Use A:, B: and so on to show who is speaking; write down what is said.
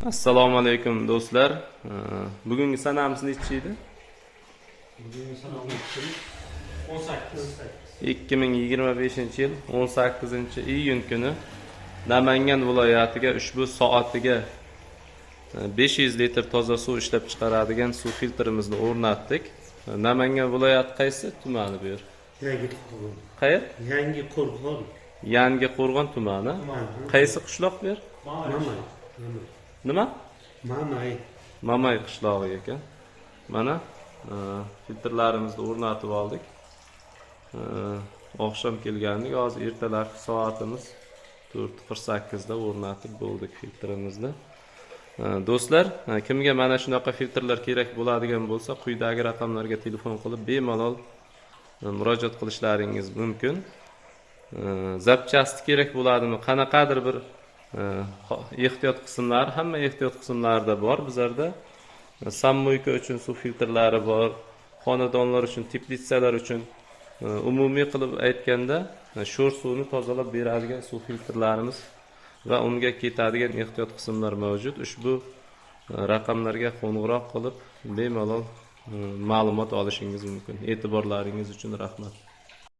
A: Assalomu alaykum do'stlar. Bugungi sanamiz nechi edi?
B: Bugungi sanamiz 18.
A: 2025-yil 18-iyun kuni Namangan viloyatiga ushbu soatiga 500 litr toza suv ishlab chiqaradigan suv filtrimizni o'rnatdik. Namangan viloyati qaysi tumani bu yer?
B: Yangiqo'rg'on.
A: Qayer?
B: Yangiqo'rg'on.
A: Yangiqo'rg'on tumani. Qaysi qishloq bu yer?
B: Mamay.
A: Nima?
B: Mamay.
A: Mamay qishlog'i ekan. Mana filtrlarimizni o'rnatib oldik. Oqshom kelgandik, hozir ertalabki soatimiz 4:48 da o'rnatib bo'ldik filtrimizni. Do'stlar, kimga mana shunaqa filtrlar kerak bo'ladigan bo'lsa, quyidagi raqamlarga telefon qilib bemalol murojaat qilishlaringiz mumkin. Zapchasti kerak bo'ladimi? Qanaqadir bir ehtiyot qismlari, hamma ehtiyot qismlarida bor bizlarda. Sammoyka uchun suv filtrlari bor, xonadonlar uchun, teplitsalar uchun, umumiy qilib aytganda sho'r suvni tozalab beradigan suv filtrlarimiz va unga ketadigan ehtiyot qismlar mavjud. Ushbu raqamlarga qo'ng'iroq qilib bemalol ma'lumot olishingiz mumkin. E'tiborlaringiz uchun rahmat.